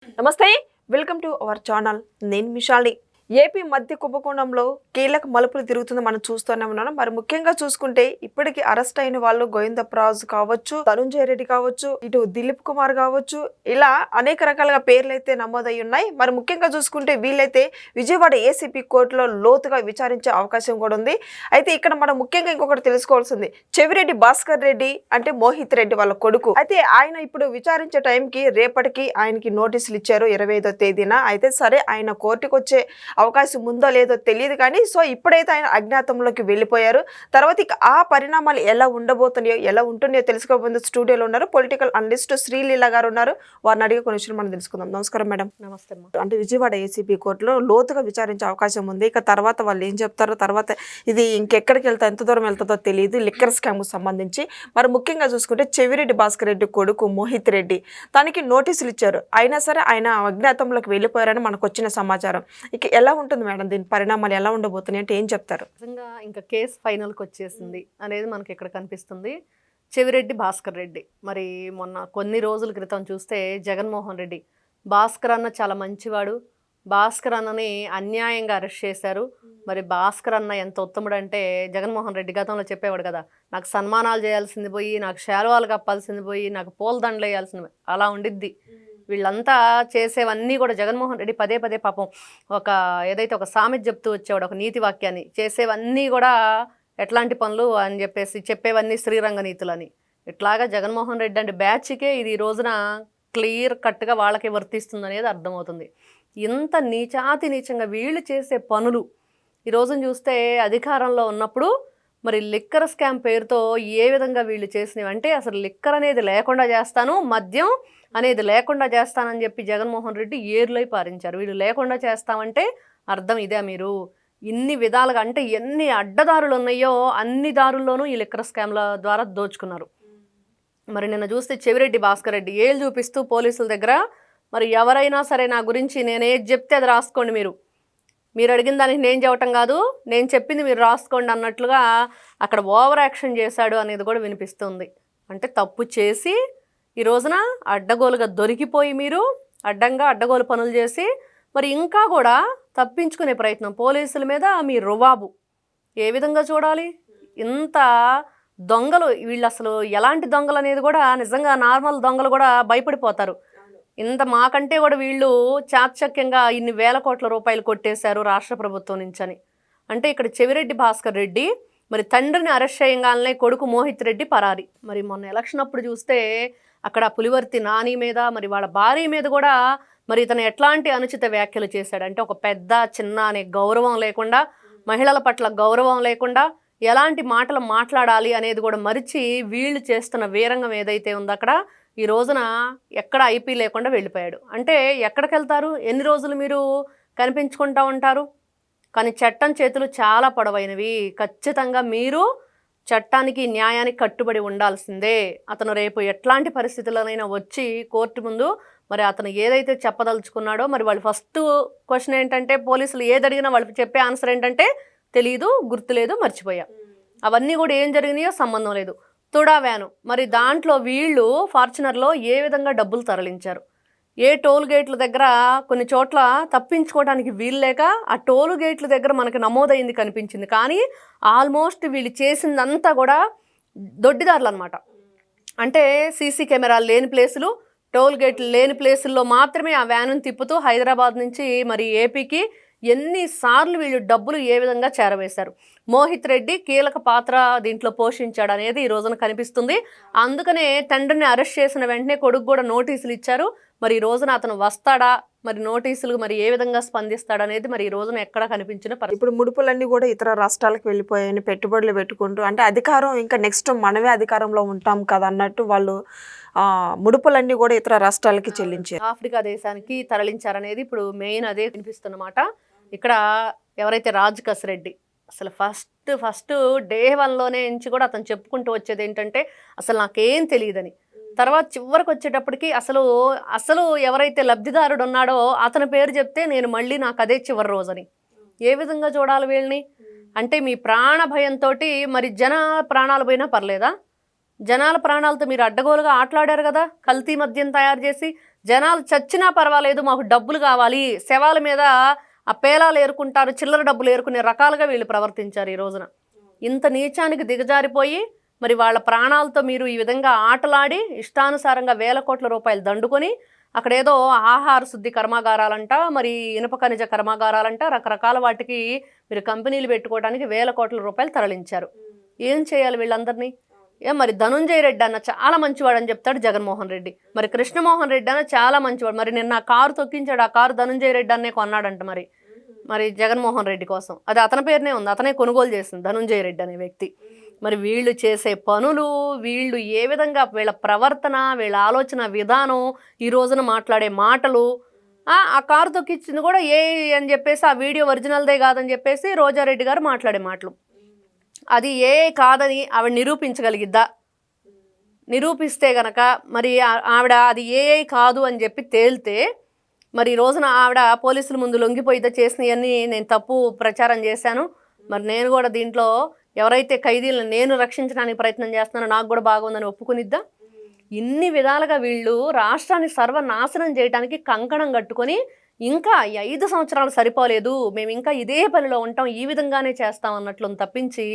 నమస్తే, welcome to our channel. నేను మిషాల్ని. AP మధ్య కుంభకోణంలో కీలక మలుపులు తిరుగుతుంది మనం చూస్తూనే ఉన్నాం. మరి ముఖ్యంగా చూసుకుంటే ఇప్పటికి అరెస్ట్ అయిన వాళ్ళు గోవిందప్రాజు కావచ్చు, ధనుంజయ రెడ్డి కావచ్చు, ఇటు దిలీప్ కుమార్ కావచ్చు, ఇలా అనేక రకాలుగా పేర్లు అయితే నమోదై ఉన్నాయి. మరి ముఖ్యంగా చూసుకుంటే వీళ్ళైతే విజయవాడ ఏసీపీ కోర్టులో లోతుగా విచారించే అవకాశం కూడా ఉంది. అయితే ఇక్కడ మనం ముఖ్యంగా ఇంకొకటి తెలుసుకోవాల్సింది, చెవిరెడ్డి భాస్కర్ రెడ్డి అంటే మోహిత్ రెడ్డి వాళ్ళ కొడుకు. అయితే ఆయన ఇప్పుడు విచారించే టైంకి రేపటికి ఆయనకి నోటీసులు ఇచ్చారు 25వ తేదీన. అయితే సరే, ఆయన కోర్టుకు వచ్చే అవకాశం ఉందో లేదో తెలియదు కానీ సో ఇప్పుడైతే ఆయన అజ్ఞాతంలోకి వెళ్ళిపోయారు. తర్వాత ఇక ఆ పరిణామాలు ఎలా ఉండబోతున్నాయో ఎలా ఉంటున్నాయో తెలుసుకోబోతుంది. స్టూడియోలో ఉన్నారు పొలిటికల్ అనలిస్ట్ శ్రీలీల గారు ఉన్నారు. వారిని అడిగే కొన్ని విషయాలు మనం తెలుసుకుందాం. నమస్కారం మేడం. నమస్తే. అంటే విజయవాడ ఏసీపీ కోర్టులో లోతుగా విచారించే అవకాశం ఉంది. ఇక తర్వాత వాళ్ళు ఏం చెప్తారో, తర్వాత ఇది ఇంకెక్కడికి వెళ్తా ఎంత దూరం వెళ్తుందో తెలియదు లిక్కర్ స్కామ్కు సంబంధించి. మరి ముఖ్యంగా చూసుకుంటే చెవిరెడ్డి భాస్కర్ రెడ్డి కొడుకు మోహిత్ రెడ్డి తనకి నోటీసులు ఇచ్చారు. అయినా సరే ఆయన అజ్ఞాతంలోకి వెళ్ళిపోయారని మనకు వచ్చిన సమాచారం. ఇక ఎలా ఉంటుంది మేడం, దీని పరిణామాలు ఎలా ఉండబోతున్నాయి అంటే ఏం చెప్తారు? నిజంగా ఇంకా కేసు ఫైనల్కి వచ్చేసింది అనేది మనకి ఇక్కడ కనిపిస్తుంది. చెవిరెడ్డి భాస్కర్ రెడ్డి మరి మొన్న కొన్ని రోజుల క్రితం చూస్తే జగన్మోహన్ రెడ్డి భాస్కర్ అన్న చాలా మంచివాడు, భాస్కర్ అన్నని అన్యాయంగా అరెస్ట్ చేశారు. మరి భాస్కర్ అన్న ఎంత ఉత్తముడు అంటే జగన్మోహన్ రెడ్డి గతంలో చెప్పేవాడు కదా, నాకు సన్మానాలు చేయాల్సింది పోయి, నాకు శాలువాలు కప్పాల్సింది పోయి, నాకు పూలదండలు వేయాల్సింది అలా ఉండిద్ది. వీళ్ళంతా చేసేవన్నీ కూడా జగన్మోహన్ రెడ్డి పదే పదే పాపం ఏదైతే ఒక సామెత చెప్తూ వచ్చేవాడు, ఒక నీతి వాక్యాన్ని, చేసేవన్నీ కూడా ఎట్లాంటి పనులు అని చెప్పేసి చెప్పేవన్నీ శ్రీరంగ నీతులని. ఇట్లాగా జగన్మోహన్ రెడ్డి అంటే బ్యాచ్కే ఇది ఈ రోజున క్లియర్ కట్గా వాళ్ళకే వర్తిస్తుంది అనేది అర్థమవుతుంది. ఇంత నీచంగా వీళ్ళు చేసే పనులు ఈ రోజున చూస్తే అధికారంలో ఉన్నప్పుడు మరి లిక్కర్ స్కామ్ పేరుతో ఏ విధంగా వీళ్ళు చేసినవి అంటే, అసలు లిక్కర్ అనేది లేకుండా చేస్తాను, మద్యం అనేది లేకుండా చేస్తానని చెప్పి జగన్మోహన్ రెడ్డి ఏర్లై పారించారు. వీళ్ళు లేకుండా చేస్తామంటే అర్థం ఇదే. మీరు ఇన్ని విధాలుగా అంటే ఎన్ని అడ్డదారులు ఉన్నాయో అన్ని దారుల్లోనూ ఈ లిక్కర్ స్కామ్ల ద్వారా దోచుకున్నారు. మరి నిన్న చూస్తే చెవిరెడ్డి భాస్కర్ రెడ్డి ఏళ్ళు చూపిస్తూ పోలీసుల దగ్గర, మరి ఎవరైనా సరే నా గురించి నేనేది చెప్తే అది రాసుకోండి, మీరు అడిగిన దానికి నేను చెప్పటం కాదు, నేను చెప్పింది మీరు రాసుకోండి అన్నట్లుగా అక్కడ ఓవర్ యాక్షన్ చేశాడు అనేది కూడా వినిపిస్తుంది. అంటే తప్పు చేసి ఈ రోజున అడ్డగోలుగా దొరికిపోయి మీరు అడ్డగోలు పనులు చేసి మరి ఇంకా కూడా తప్పించుకునే ప్రయత్నం పోలీసుల మీద మీ రుబాబు ఏ విధంగా చూడాలి? ఇంత దొంగలు వీళ్ళు అసలు ఎలాంటి దొంగలు అనేది కూడా నిజంగా నార్మల్ దొంగలు కూడా భయపడిపోతారు. ఇంత మాకంటే కూడా వీళ్ళు చాకచక్యంగా ఇన్ని వేల కోట్ల రూపాయలు కొట్టేశారు రాష్ట్ర ప్రభుత్వం నుంచి అని. అంటే ఇక్కడ చెవిరెడ్డి భాస్కర్ రెడ్డి మరి తండ్రిని అరెస్ట్ చేయగానే కొడుకు మోహిత్ రెడ్డి పరారి. మరి మొన్న ఎలక్షన్ అప్పుడు చూస్తే అక్కడ పులివర్తి నాని మీద మరి వాళ్ళ భార్య మీద కూడా మరి ఇతను ఎట్లాంటి అనుచిత వ్యాఖ్యలు చేశాడంటే, ఒక పెద్ద చిన్న అనే గౌరవం లేకుండా, మహిళల పట్ల గౌరవం లేకుండా ఎలాంటి మాటలు మాట్లాడాలి అనేది కూడా మరిచి వీళ్ళు చేస్తున్న వీరంగం ఏదైతే ఉందో అక్కడ ఈ రోజున ఎక్కడ ఐపీ లేకుండా వెళ్ళిపోయాడు. అంటే ఎక్కడికి వెళ్తారు? ఎన్ని రోజులు మీరు కనిపించుకుంటూ ఉంటారు? కానీ చట్టం చేతులు చాలా పొడవైనవి. ఖచ్చితంగా మీరు చట్టానికి న్యాయానికి కట్టుబడి ఉండాల్సిందే. అతను రేపు ఎట్లాంటి పరిస్థితుల్లోనైనా వచ్చి కోర్టు ముందు మరి అతను ఏదైతే చెప్పదలుచుకున్నాడో, మరి వాళ్ళు ఫస్ట్ క్వశ్చన్ ఏంటంటే, పోలీసులు ఏది అడిగినా వాళ్ళు చెప్పే ఆన్సర్ ఏంటంటే తెలీదు, గుర్తులేదు, మర్చిపోయా. అవన్నీ కూడా ఏం జరిగినాయో సంబంధం లేదు. తుడా వ్యాను మరి దాంట్లో వీళ్ళు ఫార్చునర్లో ఏ విధంగా డబ్బులు తరలించారు, ఏ టోల్ గేట్ల దగ్గర కొన్ని చోట్ల తప్పించుకోవడానికి వీల్లేక ఆ టోల్ గేట్ల దగ్గర మనకి నమోదైంది కనిపించింది. కానీ ఆల్మోస్ట్ వీళ్ళు చేసిందంతా కూడా దొడ్డిదారులు అనమాట. అంటే సీసీ కెమెరాలు లేని ప్లేసులు, టోల్ గేట్లు లేని ప్లేసుల్లో మాత్రమే ఆ వ్యానుని తిప్పుతూ హైదరాబాద్ నుంచి మరి ఏపీకి ఎన్నిసార్లు వీళ్ళు డబ్బులు ఏ విధంగా చేరవేశారు. మోహిత్ రెడ్డి కీలక పాత్ర దీంట్లో పోషించాడు అనేది ఈ రోజున కనిపిస్తుంది. అందుకనే తండ్రిని అరెస్ట్ చేసిన వెంటనే కొడుకు కూడా నోటీసులు ఇచ్చారు. మరి ఈ రోజున అతను వస్తాడా, మరి నోటీసులు మరి ఏ విధంగా స్పందిస్తాడనేది మరి ఈ రోజున ఎక్కడ కనిపించిన ఇప్పుడు ముడుపులన్నీ కూడా ఇతర రాష్ట్రాలకు వెళ్ళిపోయాయని పెట్టుబడులు పెట్టుకుంటూ, అంటే అధికారం ఇంకా నెక్స్ట్ మనమే అధికారంలో ఉంటాం కదా అన్నట్టు వాళ్ళు ముడుపులన్నీ కూడా ఇతర రాష్ట్రాలకి చెల్లించారు, ఆఫ్రికా దేశానికి తరలించారనేది ఇప్పుడు మెయిన్ అదే వినిపిస్తున్నమాట. ఇక్కడ ఎవరైతే రాజ్ రెడ్డి అసలు ఫస్ట్ డే 1లోనే నుంచి కూడా అతను చెప్పుకుంటూ వచ్చేది ఏంటంటే, అసలు నాకేం తెలియదని. తర్వాత చివరికి వచ్చేటప్పటికి అసలు ఎవరైతే లబ్ధిదారుడు ఉన్నాడో అతని పేరు చెప్తే నేను మళ్ళీ నాకు అదే చివరి రోజని. ఏ విధంగా చూడాలి వీళ్ళని? అంటే మీ ప్రాణ భయంతో మరి జన ప్రాణాలు పోయినా పర్లేదా? జనాల ప్రాణాలతో మీరు అడ్డగోలుగా ఆటలాడారు కదా, కల్తీ మద్యం తయారు చేసి జనాలు చచ్చినా పర్వాలేదు, మాకు డబ్బులు కావాలి, శవాల మీద ఆ పేలాలు ఏరుకుంటారు, చిల్లర డబ్బులు ఏరుకునే రకాలుగా వీళ్ళు ప్రవర్తించారు ఈ రోజున. ఇంత నీచానికి దిగజారిపోయి మరి వాళ్ళ ప్రాణాలతో మీరు ఈ విధంగా ఆటలాడి ఇష్టానుసారంగా వేల కోట్ల రూపాయలు దండుకొని అక్కడేదో ఆహార శుద్ధి కర్మాగారాలంట, మరి ఇనుప ఖనిజ కర్మాగారాలంట, రకరకాల వాటికి మీరు కంపెనీలు పెట్టుకోవడానికి వేల కోట్ల రూపాయలు తరలించారు. ఏం చేయాలి వీళ్ళందరినీ? మరి ధనుంజయ రెడ్డి అన్న చాలా మంచివాడు అని చెప్తాడు జగన్మోహన్ రెడ్డి. మరి కృష్ణమోహన్ రెడ్డి అన్న చాలా మంచివాడు. మరి నిన్న ఆ కారు తొక్కించాడు, ఆ కారు ధనుంజయ రెడ్డి అన్నే కొన్నాడంట మరి జగన్మోహన్ రెడ్డి కోసం. అది అతని పేరునే ఉంది, అతనే కొనుగోలు చేసింది ధనుంజయ రెడ్డి అనే వ్యక్తి. మరి వీళ్ళు చేసే పనులు, వీళ్ళు ఏ విధంగా వీళ్ళ ప్రవర్తన, వీళ్ళ ఆలోచన విధానం, ఈ రోజున మాట్లాడే మాటలు, ఆ కారు తొక్కించింది కూడా ఏ అని చెప్పేసి ఆ వీడియో ఒరిజినల్దే కాదని చెప్పేసి రోజారెడ్డి గారు మాట్లాడే మాటలు. అది ఏ కాదని ఆవిడ నిరూపించగలిగిద్దా? నిరూపిస్తే గనక మరి ఆవిడ అది ఏ కాదు అని చెప్పి తేలితే మరి ఈ రోజున ఆవిడ పోలీసుల ముందు లొంగిపోయిద్దా? చేసినవన్నీ నేను తప్పు ప్రచారం చేశాను, మరి నేను కూడా దీంట్లో ఎవరైతే ఖైదీలను నేను రక్షించడానికి ప్రయత్నం చేస్తున్నానో నాకు కూడా బాగుందని ఒప్పుకునిద్దా? ఇన్ని విధాలుగా వీళ్ళు రాష్ట్రాన్ని సర్వనాశనం చేయడానికి కంకణం కట్టుకొని ఇంకా ఈ 5 సంవత్సరాలు సరిపోలేదు, మేము ఇంకా ఇదే పనిలో ఉంటాం, ఈ విధంగానే చేస్తాం అన్నట్లు తప్పించి,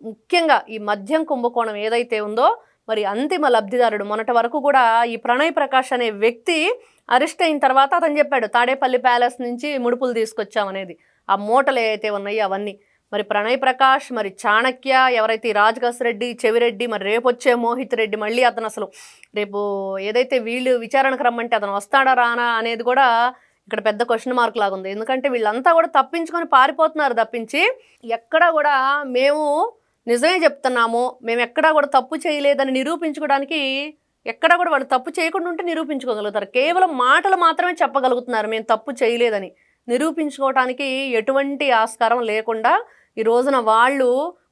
ముఖ్యంగా ఈ మద్యం కుంభకోణం ఏదైతే ఉందో మరి అంతిమ లబ్ధిదారుడు మొన్నటి వరకు కూడా ఈ ప్రణయ్ ప్రకాష్ అనే వ్యక్తి అరెస్ట్ అయిన తర్వాత అతను చెప్పాడు తాడేపల్లి ప్యాలెస్ నుంచి ముడుపులు తీసుకొచ్చామనేది. ఆ మూటలు ఏవైతే ఉన్నాయో అవన్నీ మరి ప్రణయ్ ప్రకాష్, మరి చాణక్య, ఎవరైతే రాజకాస్ రెడ్డి, చెవిరెడ్డి, మరి రేపు వచ్చే మోహిత్ రెడ్డి, మళ్ళీ అతను అసలు రేపు ఏదైతే వీళ్ళు విచారణకు రమ్మంటే అతను వస్తాడా రానా అనేది కూడా ఇక్కడ పెద్ద క్వశ్చన్ మార్క్ లాగా ఉంది. ఎందుకంటే వీళ్ళంతా కూడా తప్పించుకొని పారిపోతున్నారు తప్పించి ఎక్కడా కూడా మేము నిజమే చెప్తున్నాము, మేము ఎక్కడా కూడా తప్పు చేయలేదని నిరూపించుకోవడానికి ఎక్కడా కూడా వాళ్ళు తప్పు చేయకుండా ఉంటే నిరూపించుకోగలుగుతారు. కేవలం మాటలు మాత్రమే చెప్పగలుగుతున్నారు మేము తప్పు చేయలేదని. నిరూపించుకోవడానికి ఎటువంటి ఆస్కారం లేకుండా ఈ రోజున వాళ్ళు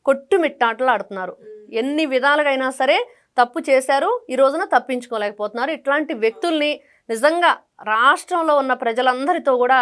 కొట్టుమిట్టాటలు ఆడుతున్నారు. ఎన్ని విధాలుగా అయినా సరే తప్పు చేశారు, ఈ రోజున తప్పించుకోలేకపోతున్నారు. ఇట్లాంటి వ్యక్తుల్ని నిజంగా రాష్ట్రంలో ఉన్న ప్రజలందరితో కూడా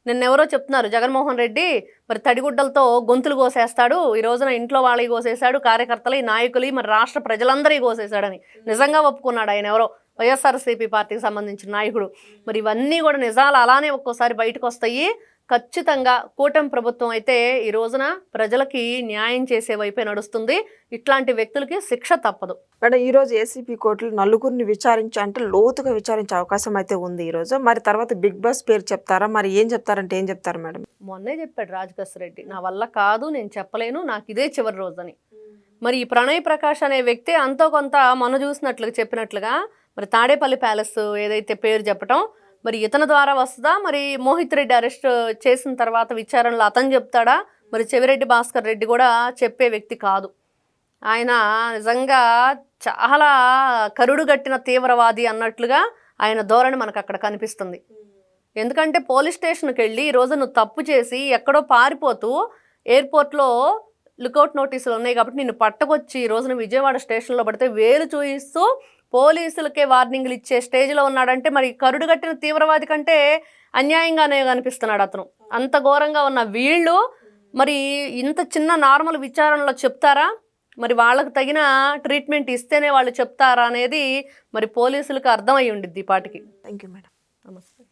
నిన్నెవరో చెప్తున్నారు, జగన్మోహన్ రెడ్డి మరి తడిగుడ్డలతో గొంతులు కోసేస్తాడు, ఈ రోజున ఇంట్లో వాళ్ళకి కోసేశాడు, కార్యకర్తలు, ఈ నాయకులు, మరి రాష్ట్ర ప్రజలందరికీ కోసేశాడని నిజంగా ఒప్పుకున్నాడు ఆయన, ఎవరో వైఎస్ఆర్సీపీ పార్టీకి సంబంధించిన నాయకుడు. మరి ఇవన్నీ కూడా నిజాలు అలానే ఒక్కోసారి బయటకు వస్తాయి. ఖచ్చితంగా కూటమి ప్రభుత్వం అయితే ఈ రోజున ప్రజలకి న్యాయం చేసే వైపే నడుస్తుంది. ఇట్లాంటి వ్యక్తులకి శిక్ష తప్పదు. మేడం, ఈరోజు ఏసీపీ కోర్టులు నలుగురిని అంటే లోతుగా విచారించే అవకాశం అయితే ఉంది ఈరోజు. మరి తర్వాత బిగ్ బాస్ పేరు చెప్తారా? మరి ఏం చెప్తారంటే ఏం చెప్తారు మేడం? మొన్నే చెప్పాడు రాజకాస్ రెడ్డి, నా వల్ల కాదు, నేను చెప్పలేను, నాకు ఇదే చివరి రోజు అని. మరి ఈ ప్రణయ్ ప్రకాష్ అనే వ్యక్తి అంతో కొంత మొన్న చూసినట్లుగా చెప్పినట్లుగా మరి తాడేపల్లి ప్యాలెస్ ఏదైతే పేరు చెప్పటం, మరి ఇతని ద్వారా వస్తుందా? మరి మోహిత్ రెడ్డి అరెస్ట్ చేసిన తర్వాత విచారణలో అతను చెప్తాడా? మరి చెవిరెడ్డి భాస్కర్ రెడ్డి కూడా చెప్పే వ్యక్తి కాదు. ఆయన నిజంగా చాలా కరుడుగట్టిన తీవ్రవాది అన్నట్లుగా ఆయన ధోరణి మనకు అక్కడ కనిపిస్తుంది. ఎందుకంటే పోలీస్ స్టేషన్కి వెళ్ళి ఈరోజు నువ్వు తప్పు చేసి ఎక్కడో పారిపోతూ ఎయిర్పోర్ట్లో లుకౌట్ నోటీసులు ఉన్నాయి కాబట్టి నిన్ను పట్టకొచ్చి ఈ రోజున విజయవాడ స్టేషన్లో పడితే వేలు చూయిస్తూ పోలీసులకే వార్నింగ్లు ఇచ్చే స్టేజ్లో ఉన్నాడంటే మరి కరుడుగట్టిన తీవ్రవాది కంటే అన్యాయంగానే కనిపిస్తున్నాడు అతను. అంత ఘోరంగా ఉన్న వీళ్ళు మరి ఇంత చిన్న నార్మల్ విచారణలో చెప్తారా? మరి వాళ్ళకు తగిన ట్రీట్మెంట్ ఇస్తేనే వాళ్ళు చెప్తారా అనేది మరి పోలీసులకు అర్థమై ఉండిద్ది ఈ పాటికి. Thank you madam. నమస్తే.